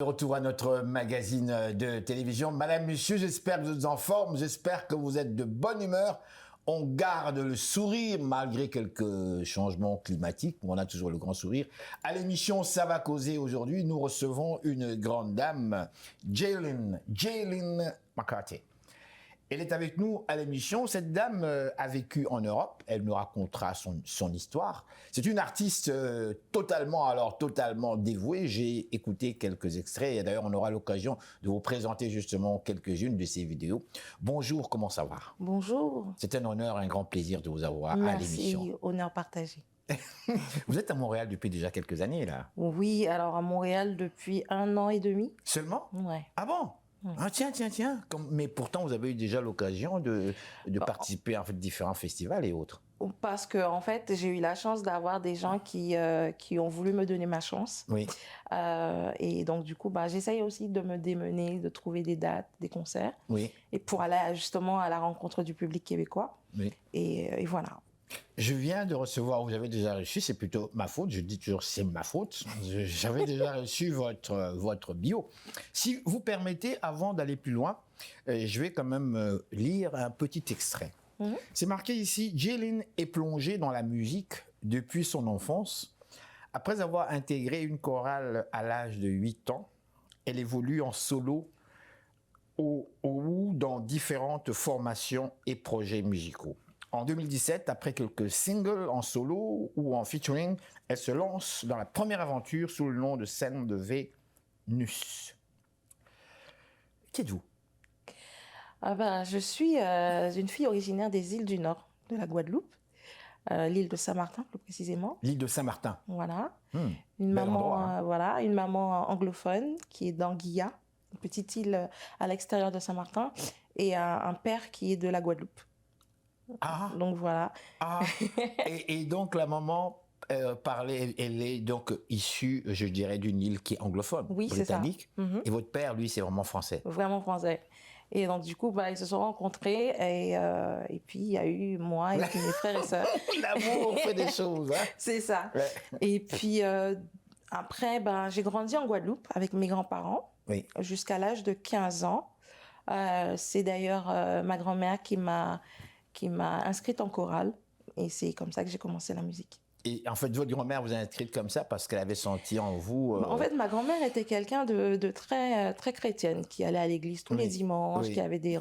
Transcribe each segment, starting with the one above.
De retour à notre magazine de télévision. Madame, monsieur, j'espère que vous êtes en forme, j'espère que vous êtes de bonne humeur. On garde le sourire malgré quelques changements climatiques. On a toujours le grand sourire. À l'émission Ça va causer aujourd'hui, nous recevons une grande dame, Jaylin McCarthy. Elle est avec nous à l'émission. Cette dame a vécu en Europe. Elle nous racontera son histoire. C'est une artiste totalement dévouée. J'ai écouté quelques extraits et d'ailleurs on aura l'occasion de vous présenter justement quelques-unes de ces vidéos. Bonjour, comment ça va? Bonjour. C'est un honneur, un grand plaisir de vous avoir à l'émission. Merci, honneur partagé. Vous êtes à Montréal depuis déjà quelques années là? Oui, alors à Montréal depuis 1 an et demi. Seulement? Ouais. Ah bon? Ah, tiens. Mais pourtant, vous avez eu déjà l'occasion de participer à différents festivals et autres. Parce que, en fait, j'ai eu la chance d'avoir des gens qui ont voulu me donner ma chance. Oui. Et donc, du coup, j'essaye aussi de me démener, de trouver des dates, des concerts. Oui. Et pour aller justement à la rencontre du public québécois. Oui. Et voilà. Je viens de recevoir, vous avez déjà reçu, c'est plutôt ma faute, je dis toujours c'est ma faute, j'avais déjà reçu votre bio. Si vous permettez, avant d'aller plus loin, je vais quand même lire un petit extrait. C'est marqué ici, Jaylin est plongée dans la musique depuis son enfance. Après avoir intégré une chorale à l'âge de 8 ans, elle évolue en solo ou dans différentes formations et projets musicaux. En 2017, après quelques singles en solo ou en featuring, elle se lance dans la première aventure sous le nom de scène de Vénus. Qui êtes-vous? Je suis une fille originaire des îles du Nord, de la Guadeloupe, l'île de Saint-Martin plus précisément. L'île de Saint-Martin. Voilà. Une maman anglophone qui est d'Anguilla, une petite île à l'extérieur de Saint-Martin, et un père qui est de la Guadeloupe. Ah. Donc voilà. Ah. et donc la maman parlait, elle est donc issue, je dirais, d'une île qui est anglophone, oui, britannique. C'est ça. Et votre père, lui, c'est vraiment français. Vraiment français. Et donc du coup, ils se sont rencontrés et puis il y a eu moi et puis mes frères et sœurs. L'amour, on fait des choses. Hein? C'est ça. Ouais. Et puis après, j'ai grandi en Guadeloupe avec mes grands-parents jusqu'à l'âge de 15 ans. C'est d'ailleurs ma grand-mère qui m'a inscrite en chorale et c'est comme ça que j'ai commencé la musique. Et en fait, votre grand-mère vous a inscrite comme ça parce qu'elle avait senti en vous... En fait, ma grand-mère était quelqu'un de très chrétienne, qui allait à l'église tous les dimanches, qui avait des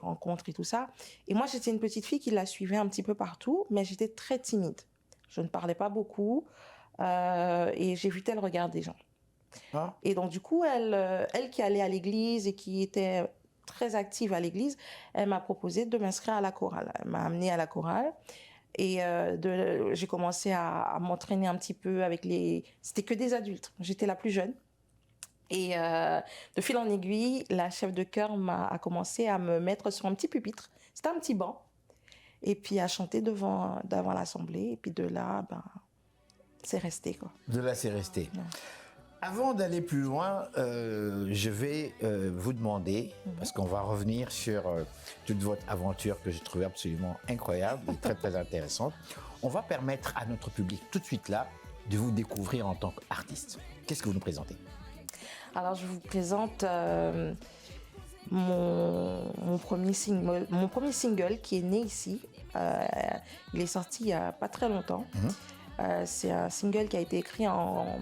rencontres et tout ça. Et moi, j'étais une petite fille qui la suivait un petit peu partout, mais j'étais très timide. Je ne parlais pas beaucoup et j'évitais le regard des gens. Ah. Et donc, du coup, elle qui allait à l'église et qui était très active à l'église, elle m'a proposé de m'inscrire à la chorale. Elle m'a amenée à la chorale et j'ai commencé à m'entraîner un petit peu avec c'était que des adultes. J'étais la plus jeune. Et de fil en aiguille, la chef de chœur a commencé à me mettre sur un petit pupitre. C'était un petit banc. Et puis à chanter devant l'assemblée. Et puis de là, c'est resté, quoi. De là, c'est resté. Ouais. Avant d'aller plus loin, je vais vous demander, parce qu'on va revenir sur toute votre aventure que j'ai trouvée absolument incroyable et très intéressante, on va permettre à notre public tout de suite là de vous découvrir en tant qu'artiste. Qu'est-ce que vous nous présentez? Alors je vous présente mon premier single qui est né ici. Il est sorti il n'y a pas très longtemps. C'est un single qui a été écrit en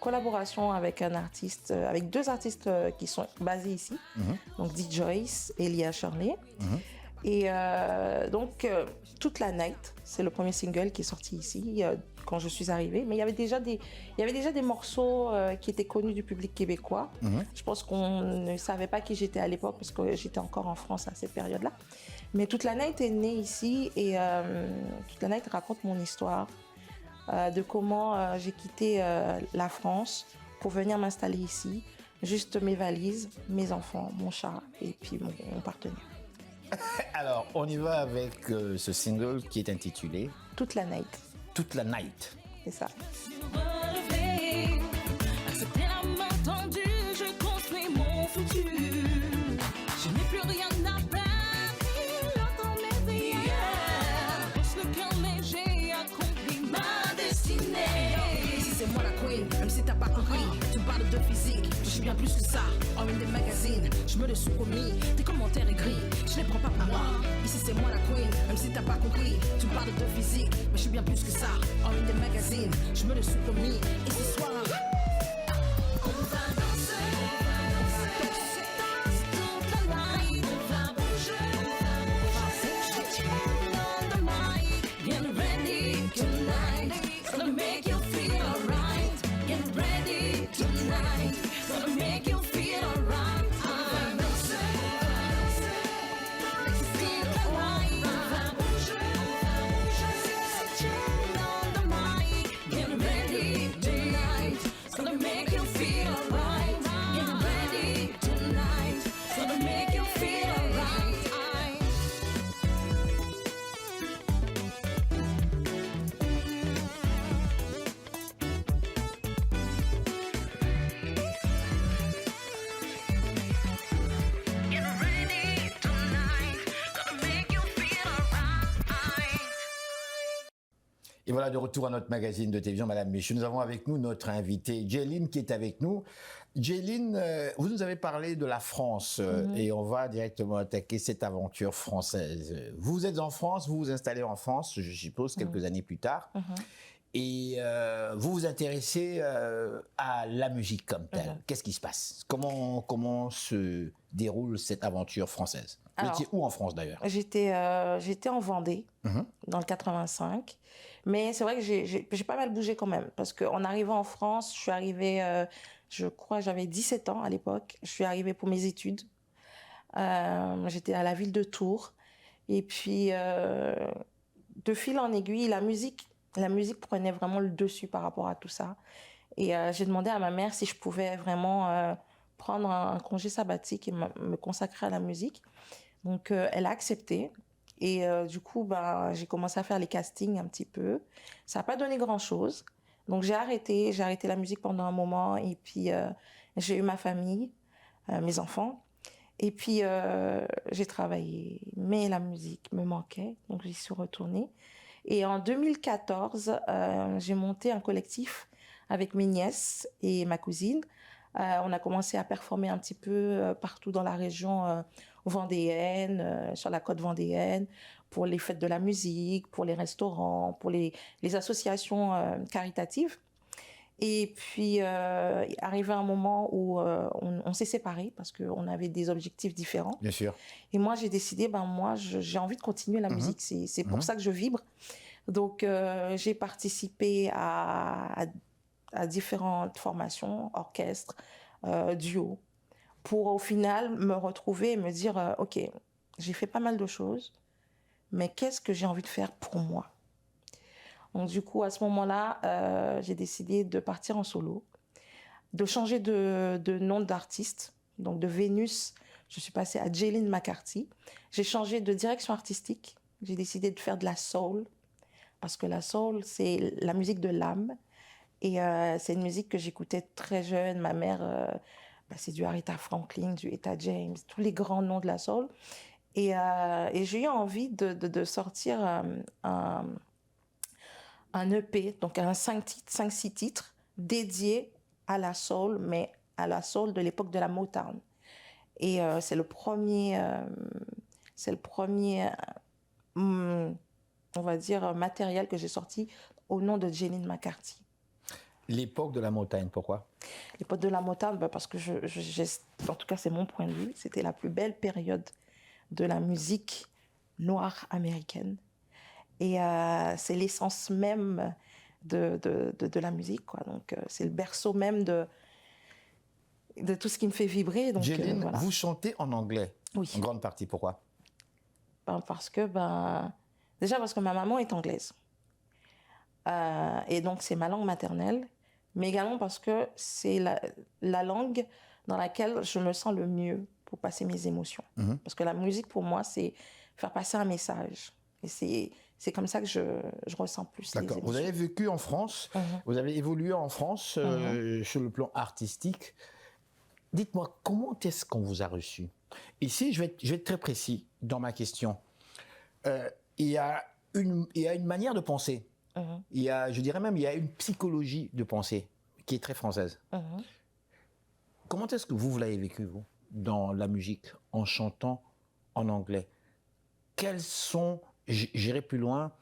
collaboration avec avec deux artistes qui sont basés ici, donc D. Joyce et Lia Shirley. Et donc Toute la Night, c'est le premier single qui est sorti ici quand je suis arrivée. Mais il y avait déjà des morceaux qui étaient connus du public québécois. Je pense qu'on ne savait pas qui j'étais à l'époque parce que j'étais encore en France à cette période-là. Mais Toute la Night est née ici et Toute la Night raconte mon histoire. De comment j'ai quitté la France pour venir m'installer ici. Juste mes valises, mes enfants, mon chat et puis mon partenaire. Alors, on y va avec ce single qui est intitulé Toute la Night. Toute la Night. C'est ça. Accepter la main tendue, je construis mon futur. Je n'ai plus rien à perdre, l'entends mes prières. Pousse le cœur, mais j'ai accompli ma destinée. Si c'est moi la queen, même si t'as pas compris, tu parles suis bien plus que ça. En une des magazines, je me le suis promis. Tes commentaires aigris, je les prends pas pour moi. Ici c'est moi la queen, même si t'as pas compris. Tu parles de physique, mais je suis bien plus que ça. En une des magazines, je me le suis promis. Et ce soir, on va danser. Danse toute la night. On va bouger. On va bouger. On the mic. Get ready tonight. It's gonna make you feel alright. Get ready tonight. It's gonna make you feel alright. On va danser. Make you feel alright. On va bouger. On the mic. Get ready tonight. It's gonna make you feel alright. Get ready tonight. It's gonna make you feel alright. Get ready tonight. Gonna make you feel alright. Et voilà, de retour à notre magazine de télévision, Madame Michu. Nous avons avec nous notre invitée, Jeline, qui est avec nous. Jeline, vous nous avez parlé de la France et on va directement attaquer cette aventure française. Vous êtes en France, vous vous installez en France, je suppose, quelques années plus tard. Et vous vous intéressez à la musique comme telle. Qu'est-ce qui se passe? Comment se déroule cette aventure française? Vous Alors, étiez où en France d'ailleurs? J'étais en Vendée, dans le 85. Mais c'est vrai que j'ai pas mal bougé quand même. Parce qu'en arrivant en France, je suis arrivée, je crois, j'avais 17 ans à l'époque. Je suis arrivée pour mes études. J'étais à la ville de Tours. Et puis, de fil en aiguille, la musique prenait vraiment le dessus par rapport à tout ça. Et j'ai demandé à ma mère si je pouvais vraiment prendre un congé sabbatique et me consacrer à la musique. Donc, elle a accepté. Et du coup, j'ai commencé à faire les castings un petit peu. Ça n'a pas donné grand-chose. Donc, j'ai arrêté la musique pendant un moment. Et puis, j'ai eu ma famille, mes enfants. Et puis, j'ai travaillé. Mais la musique me manquait. Donc, j'y suis retournée. Et en 2014, j'ai monté un collectif avec mes nièces et ma cousine. On a commencé à performer un petit peu partout dans la région vendéenne, sur la côte vendéenne, pour les fêtes de la musique, pour les restaurants, pour les associations caritatives. Et puis, arrivé un moment où on s'est séparés parce qu'on avait des objectifs différents. Bien sûr. Et moi, j'ai décidé, moi, j'ai envie de continuer la musique. C'est pour ça que je vibre. Donc, j'ai participé à différentes formations, orchestres, duos, pour au final me retrouver et me dire, OK, j'ai fait pas mal de choses, mais qu'est-ce que j'ai envie de faire pour moi? Donc, du coup, à ce moment-là, j'ai décidé de partir en solo, de changer de nom d'artiste. Donc, de Vénus, je suis passée à Jeline McCarthy. J'ai changé de direction artistique. J'ai décidé de faire de la soul, parce que la soul, c'est la musique de l'âme. Et c'est une musique que j'écoutais très jeune. Ma mère, c'est du Aretha Franklin, du Etta James, tous les grands noms de la soul. Et j'ai eu envie de sortir un EP, donc un 5-6 titres dédiés à la soul, mais à la soul de l'époque de la Motown. Et c'est le premier, on va dire, matériel que j'ai sorti au nom de Jeline McCarthy. L'époque de la montagne, pourquoi? L'époque de la Motown, parce que en tout cas c'est mon point de vue, c'était la plus belle période de la musique noire américaine. Et c'est l'essence même de la musique, quoi. Donc c'est le berceau même de tout ce qui me fait vibrer. Donc, Jeline, voilà. vous chantez en anglais? Oui. En grande partie, pourquoi? Parce que, déjà parce que ma maman est anglaise. Et donc c'est ma langue maternelle, mais également parce que c'est la langue dans laquelle je me sens le mieux pour passer mes émotions. Parce que la musique, pour moi, c'est faire passer un message. Et c'est comme ça que je ressens plus les D'accord. émotions. Vous avez vécu en France, vous avez évolué en France sur le plan artistique. Dites-moi, comment est-ce qu'on vous a reçu? Ici, je vais être très précis dans ma question. Il y a une manière de penser. Je dirais même, il y a une psychologie de pensée qui est très française. comment est-ce que vous l'avez vécu, vous, dans la musique, en chantant en anglais? Quelles sont, j'irai plus loin,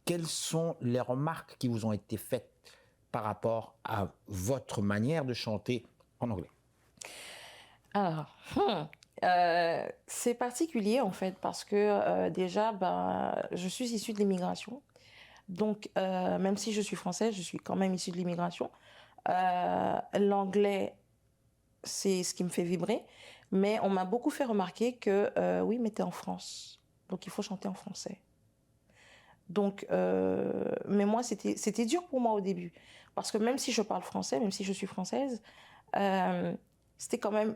quelles sont les remarques qui vous ont été faites par rapport à votre manière de chanter en anglais? Alors, c'est particulier en fait parce que déjà, je suis issue de l'immigration. Donc, même si je suis française, je suis quand même issue de l'immigration. L'anglais, c'est ce qui me fait vibrer. Mais on m'a beaucoup fait remarquer que oui, mais t'es en France. Donc, il faut chanter en français. Donc, mais moi, c'était dur pour moi au début. Parce que même si je parle français, même si je suis française, c'était quand même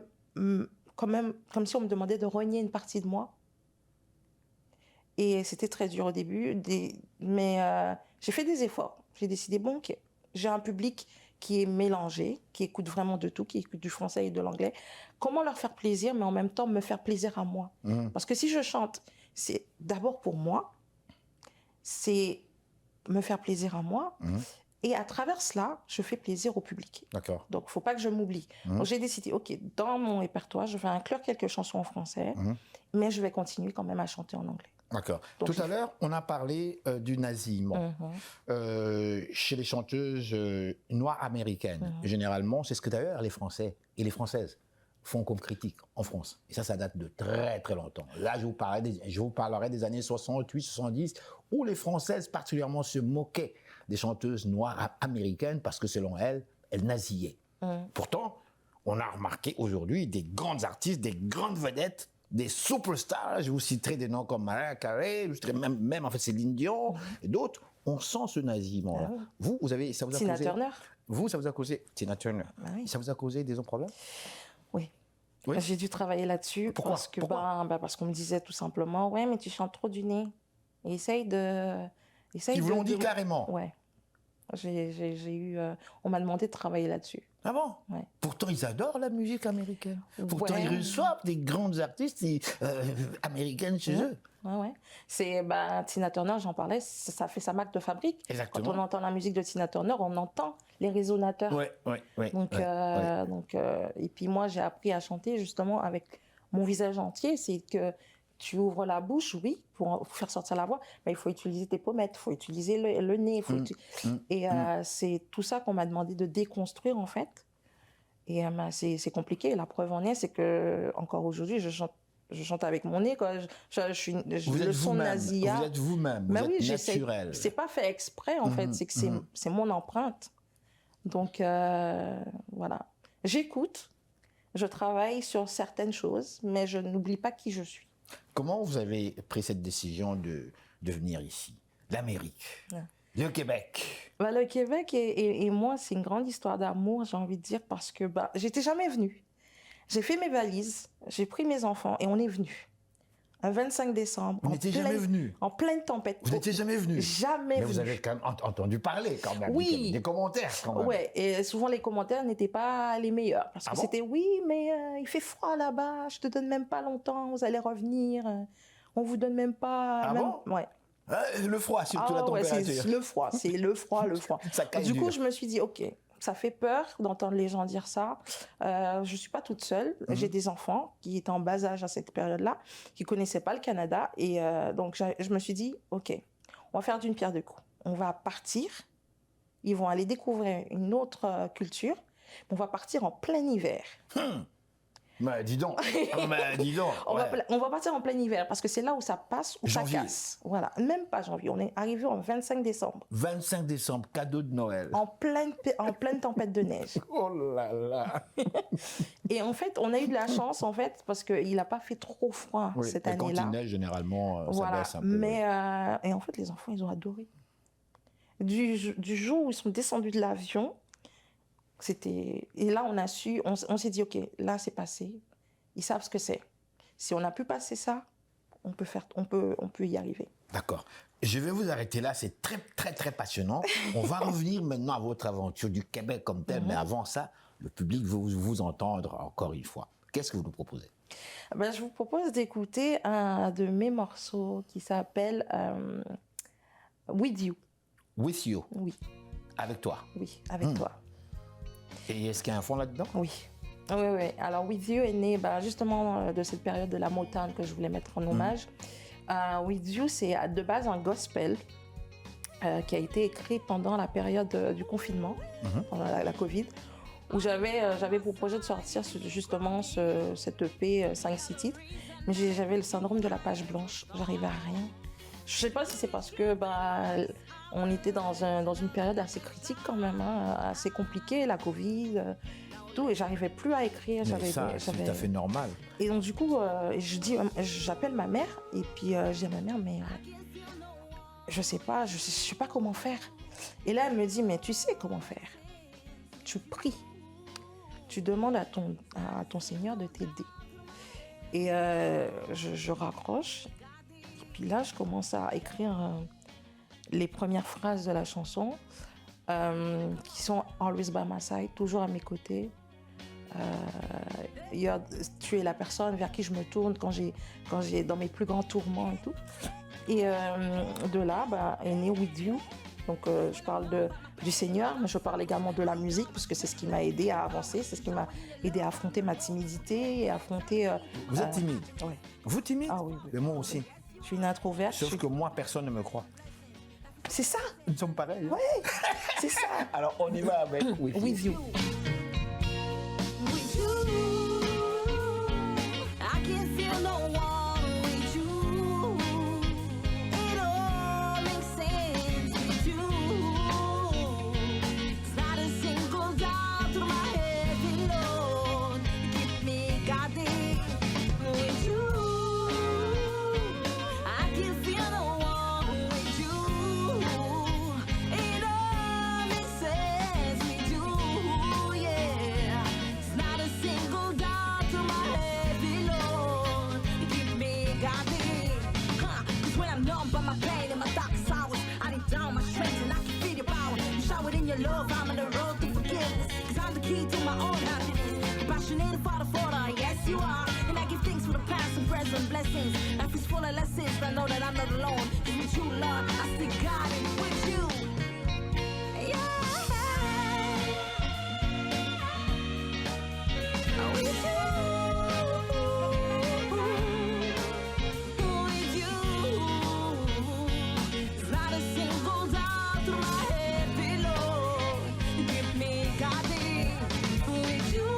comme si on me demandait de renier une partie de moi. Et c'était très dur au début. Mais j'ai fait des efforts. J'ai décidé, bon, ok, j'ai un public qui est mélangé, qui écoute vraiment de tout, qui écoute du français et de l'anglais. Comment leur faire plaisir, mais en même temps me faire plaisir à moi? Parce que si je chante, c'est d'abord pour moi, c'est me faire plaisir à moi. Et à travers cela, je fais plaisir au public. D'accord. Donc, il ne faut pas que je m'oublie. Donc, j'ai décidé, OK, dans mon répertoire, je vais inclure quelques chansons en français, mais je vais continuer quand même à chanter en anglais. D'accord. Donc, Tout à l'heure, on a parlé du nazisme. Chez les chanteuses noires américaines, généralement, c'est ce que d'ailleurs les Français et les Françaises font comme critique en France. Et ça date de très très longtemps. Là, je vous parlerai des années 68, 70, où les Françaises particulièrement se moquaient des chanteuses noires américaines parce que selon elles, elles nazillaient. Pourtant, on a remarqué aujourd'hui des grandes artistes, des grandes vedettes, des superstars, je vous citerai des noms comme Mariah Carey, je citerai même en fait Céline Dion et d'autres, on sent ce nasillement-là. Vous avez, ça vous a Tina causé... Turner. Ça vous a causé... Tina Turner. Oui. Ça vous a causé des problèmes? Oui. Oui. J'ai dû travailler là-dessus. Pourquoi? Parce que Pourquoi? parce qu'on me disait tout simplement, ouais, mais tu chantes trop du nez. Essaye de... Ils vous l'ont dit carrément? Ouais. On m'a demandé de travailler là-dessus. Ah bon? Ouais. Pourtant, ils adorent la musique américaine. Pourtant, Ouais. ils reçoivent des grandes artistes américaines chez eux. Ouais. C'est, Tina Turner, j'en parlais, ça fait sa marque de fabrique. Exactement. Quand on entend la musique de Tina Turner, on entend les résonateurs. Ouais. Donc, et puis moi, j'ai appris à chanter justement avec mon visage entier. C'est que tu ouvres la bouche, oui, pour faire sortir la voix, mais il faut utiliser tes pommettes, il faut utiliser le nez. C'est tout ça qu'on m'a demandé de déconstruire, en fait. Et c'est compliqué. La preuve en est, c'est que encore aujourd'hui, je chante avec mon nez, quoi. Vous le êtes son vous-même. nasilla. Vous êtes vous-même. Vous êtes naturel. C'est pas fait exprès, en fait. C'est que c'est mon empreinte. Donc, voilà. J'écoute, je travaille sur certaines choses, mais je n'oublie pas qui je suis. Comment vous avez pris cette décision de venir ici, l'Amérique, le Québec? Le Québec et moi, c'est une grande histoire d'amour, j'ai envie de dire, parce que j'étais jamais venue. J'ai fait mes valises, j'ai pris mes enfants et on est venu. Un 25 décembre. Vous n'étiez jamais venu? En pleine tempête. Vous n'étiez jamais venu? Jamais Mais venu. vous avez quand même entendu parler quand même. Oui. Des commentaires quand même. Ouais, et souvent les commentaires n'étaient pas les meilleurs. Parce que bon? c'était, oui, mais il fait froid là-bas, je te donne même pas longtemps, vous allez revenir. On vous donne même pas... Ah bon? Ouais. Le froid, surtout la Ouais, température. c'est le froid, c'est le froid. Ça caille Du coup, dur. je me suis dit, ok, ça fait peur d'entendre les gens dire ça. Je suis pas toute seule. J'ai des enfants qui étaient en bas âge à cette période-là, qui connaissaient pas le Canada. Et donc, je me suis dit, ok, on va faire d'une pierre deux coups. On va partir. Ils vont aller découvrir une autre culture. On va partir en plein hiver. Mais dis donc. Dis donc. On va partir en plein hiver parce que c'est là où ça passe, où Janvier. ça casse. Voilà, même pas janvier. On est arrivé en 25 décembre. 25 décembre, cadeau de Noël. En pleine tempête de neige. Oh là là. Et en fait, on a eu de la chance, en fait, parce qu'il n'a pas fait trop froid cette et quand année-là. il neige, généralement, ça Voilà. baisse un peu. Mais, et en fait, les enfants, ils ont adoré. Du jour où ils sont descendus de l'avion, et là, on s'est dit, OK, là, c'est passé. Ils savent ce que c'est. Si on a pu passer ça, on peut y arriver. D'accord. Je vais vous arrêter là, c'est très, très, très passionnant. On va revenir maintenant à votre aventure du Québec comme tel, mais avant ça, le public veut vous entendre encore une fois. Qu'est-ce que vous nous proposez? Je vous propose d'écouter un de mes morceaux qui s'appelle With You. With You. Oui, Avec toi. oui, avec toi. Et est-ce qu'il y a un fond là-dedans? Oui. Oui, oui. Alors, With You est né justement de cette période de la Motown que je voulais mettre en hommage. With You, c'est de base un gospel qui a été écrit pendant la période du confinement, pendant la Covid, où j'avais pour projet de sortir justement cette EP 5-6 titres, mais j'avais le syndrome de la page blanche, j'arrivais à rien. Je sais pas si c'est parce que on était dans une période assez critique quand même, assez compliquée, la Covid, tout, et j'arrivais plus à écrire. Mais ça, c'est tout à fait normal. Et donc du coup, j'appelle ma mère, et puis je dis à ma mère, mais je sais pas comment faire. Et là, elle me dit, mais tu sais comment faire. Tu pries. Tu demandes à ton Seigneur de t'aider. Et je raccroche. Et puis là, je commence à écrire les premières phrases de la chanson qui sont Always by my side, toujours à mes côtés. Tu es la personne vers qui je me tourne quand j'ai dans mes plus grands tourments et tout. Et de là est né With You. Donc je parle du Seigneur, mais je parle également de la musique parce que c'est ce qui m'a aidé à avancer, c'est ce qui m'a aidé à affronter ma timidité et à affronter. Vous êtes timide? Oui. Vous timide? Ah oui, oui. Mais moi aussi. Je suis une introverte. Sauf que moi, personne ne me croit. C'est ça. Nous sommes pareils. Oui, c'est ça. Alors on y va avec With You. With You. With you, I can't feel no one with you. It all makes sense with you. It's not a single doubt through my head alone. You keep me guarded with you. I can't feel no one with you. It all makes sense with you, yeah. It's not a single doubt through my head alone. You keep me guarded. 'Cause when I'm numb by my pain and my darkest hours, I need down my strength and I can feel your power. You showered in your love, I'm on the road to forgiveness. 'Cause I'm the key to my own happiness. Passionate for the photo, yes you are. And I give thanks for the past and present blessings. Life is full of lessons, but I know that I'm not alone. 'Cause with you, Lord, I still got it with you. Yeah. With you. With you. It's not a single doubt through my head below. You keep me guarded. With you.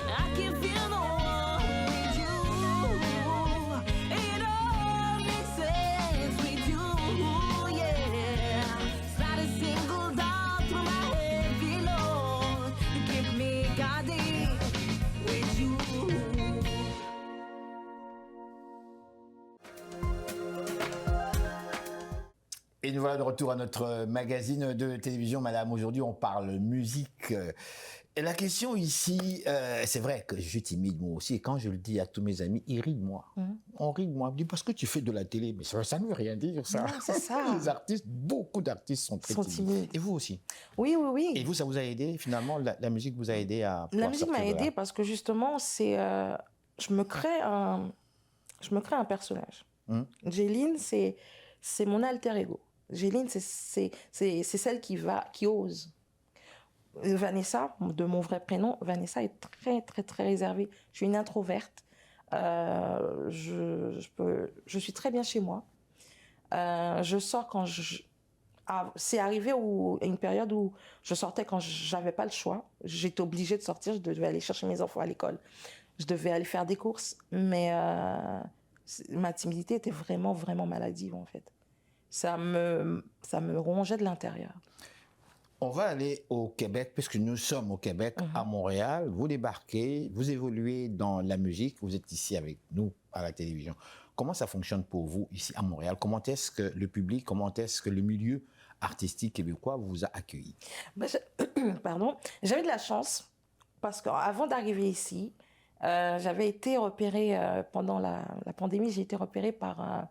I can feel no one with you. It all makes sense with you, yeah. It's not a single doubt through my head below. You keep me guarded with you. Et nous voilà de retour à notre magazine de télévision, madame. Aujourd'hui, on parle musique. Et la question ici, c'est vrai que je suis timide moi aussi. Et quand je le dis à tous mes amis, ils rient de moi. On rit de moi. On me dit parce que tu fais de la télé. Mais ça ne veut rien dire, ça. Non, c'est ça. Les artistes, beaucoup d'artistes sont très timides. Et vous aussi. Oui, oui, oui. Et vous, ça vous a aidé finalement? La musique vous a aidé à. La pouvoir musique m'a sortir de là? aidée parce que justement, je me crée un personnage. Jéline, c'est mon alter ego. Jéline, c'est celle qui ose. Vanessa, de mon vrai prénom, Vanessa est très, très, très réservée. Je suis une introverte. Je suis très bien chez moi. Je sors quand c'est arrivé à une période où je sortais quand j'avais pas le choix. J'étais obligée de sortir, je devais aller chercher mes enfants à l'école. Je devais aller faire des courses. Mais ma timidité était vraiment, vraiment maladive, en fait. Ça me rongeait de l'intérieur. On va aller au Québec, puisque nous sommes au Québec, à Montréal. Vous débarquez, vous évoluez dans la musique, vous êtes ici avec nous à la télévision. Comment ça fonctionne pour vous ici à Montréal? Comment est-ce que le public, comment est-ce que le milieu artistique québécois vous a accueilli? Pardon, j'avais de la chance parce qu'avant d'arriver ici, j'avais été repérée pendant la pandémie, j'ai été repérée par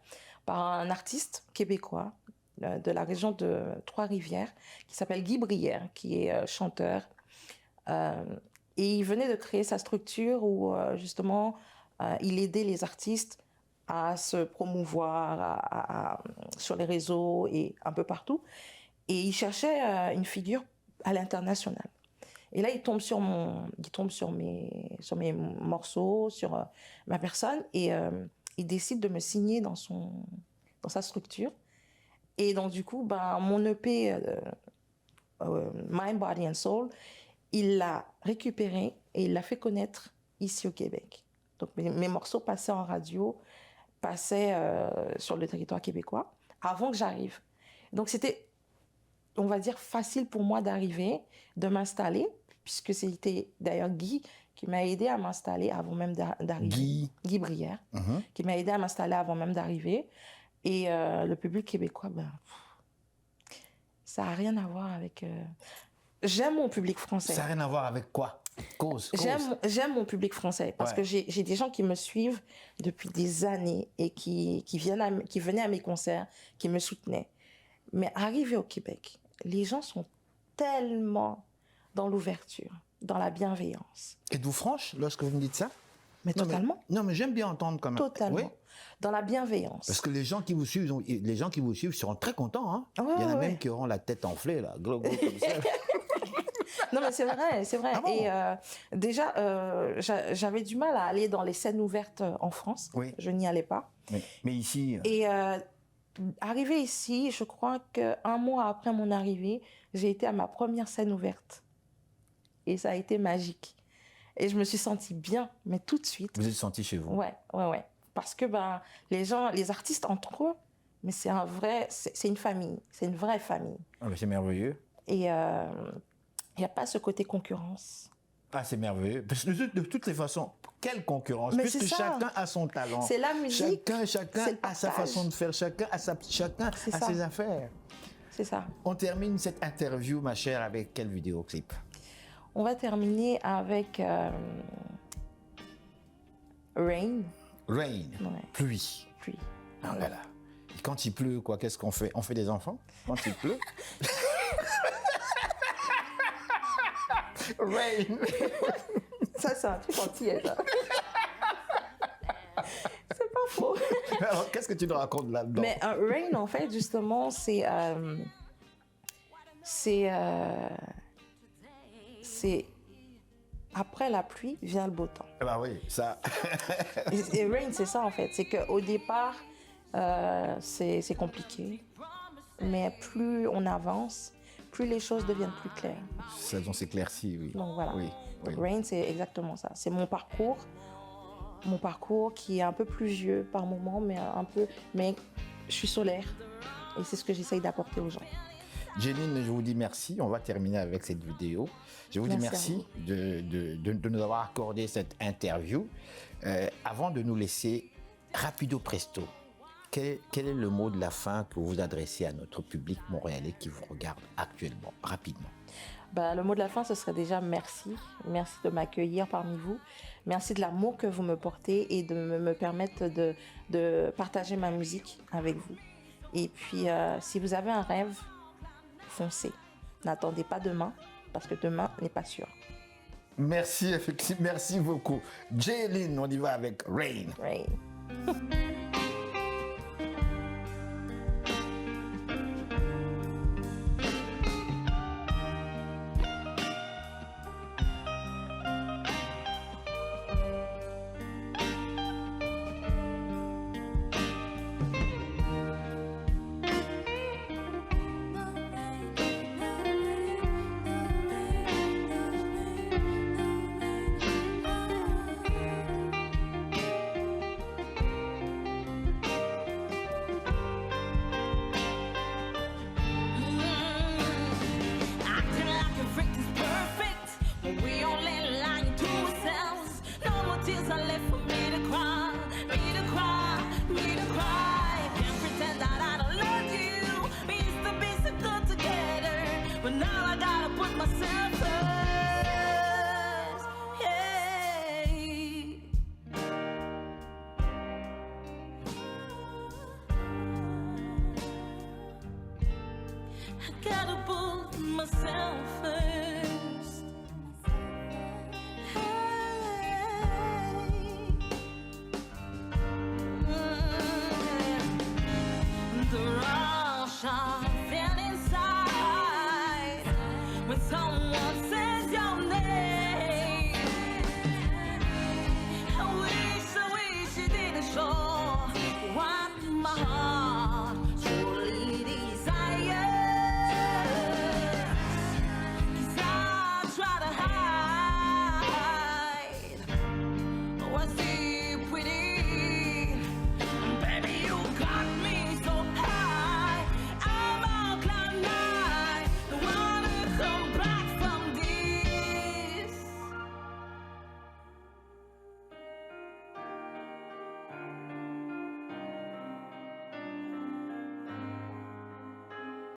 un artiste québécois de la région de Trois-Rivières qui s'appelle Guy Brière, qui est chanteur. Et il venait de créer sa structure où justement il aidait les artistes à se promouvoir sur les réseaux et un peu partout. Et il cherchait une figure à l'international. Et là, il tombe sur mes morceaux, sur ma personne, et il décide de me signer dans sa structure. Et donc, du coup, ben, mon EP Mind, Body and Soul, il l'a récupéré et il l'a fait connaître ici au Québec. Donc, mes morceaux passaient en radio, passaient sur le territoire québécois avant que j'arrive. Donc, c'était, on va dire, facile pour moi d'arriver, de m'installer, puisque c'était d'ailleurs Guy qui m'a aidé à m'installer avant même d'arriver. Guy Brière, qui m'a aidé à m'installer avant même d'arriver. Et le public québécois, ben, ça n'a rien à voir avec... J'aime mon public français. Ça n'a rien à voir avec quoi? Cause. J'aime mon public français parce que j'ai des gens qui me suivent depuis des années et qui venaient à mes concerts, qui me soutenaient. Mais arrivé au Québec, les gens sont tellement dans l'ouverture, dans la bienveillance. Êtes-vous franche lorsque vous me dites ça? Mais Non, totalement. Non, mais j'aime bien entendre quand même. Totalement. Oui. Dans la bienveillance. Parce que les gens qui vous suivent seront très contents. Hein. Ouais, Il y en a ouais. même qui auront la tête enflée, là, glo, glo, comme ça. Non, mais c'est vrai, c'est vrai. Ah bon? Et déjà, j'avais du mal à aller dans les scènes ouvertes en France. Oui. Je n'y allais pas. Mais ici, Et arrivé ici, je crois qu'un mois après mon arrivée, j'ai été à ma première scène ouverte. Et ça a été magique. Et je me suis sentie bien, mais tout de suite. vous êtes senti chez vous. Ouais. Parce que ben, les artistes entre eux, mais c'est une famille, c'est une vraie famille. Ah, mais c'est merveilleux. Et il n'y a pas ce côté concurrence. Ah, c'est merveilleux. Parce que de toutes les façons, quelle concurrence? Mais Puisque c'est ça. chacun a son talent. C'est la musique. Chacun c'est le a sa partage. façon de faire. Chacun a C'est ça. ses affaires. C'est ça. On termine cette interview, ma chère, avec quel vidéoclip? On va terminer avec Rain. Rain. Ouais. Pluie. Puis, Ah, voilà. Et quand il pleut, quoi, qu'est-ce qu'on fait? On fait des enfants quand il pleut? Rain. ça, c'est un truc entier, ça. C'est pas faux. Alors, qu'est-ce que tu nous racontes là-dedans? Mais Rain, en fait, justement, c'est après la pluie vient le beau temps. Ah bah oui, ça. Et Rain, c'est ça, en fait. C'est qu'au départ, c'est compliqué. Mais plus on avance, plus les choses deviennent plus claires. Ça on s'éclaircit, oui. Donc voilà. Oui, oui. Donc, Rain, c'est exactement ça. C'est mon parcours qui est un peu pluvieux par moment, mais je suis solaire. Et c'est ce que j'essaye d'apporter aux gens. Jeline, je vous dis merci. On va terminer avec cette vidéo. Je vous dis Merci merci de nous avoir accordé cette interview. Avant de nous laisser, rapido presto, quel est le mot de la fin que vous adressez à notre public montréalais qui vous regarde actuellement, rapidement? Le mot de la fin, ce serait déjà merci. Merci de m'accueillir parmi vous. Merci de l'amour que vous me portez et de me permettre de partager ma musique avec vous. Et puis, si vous avez un rêve, foncez. N'attendez pas demain, parce que demain n'est pas sûr. Merci, effectivement. Merci beaucoup. Jeline, on y va avec Rain. Rain.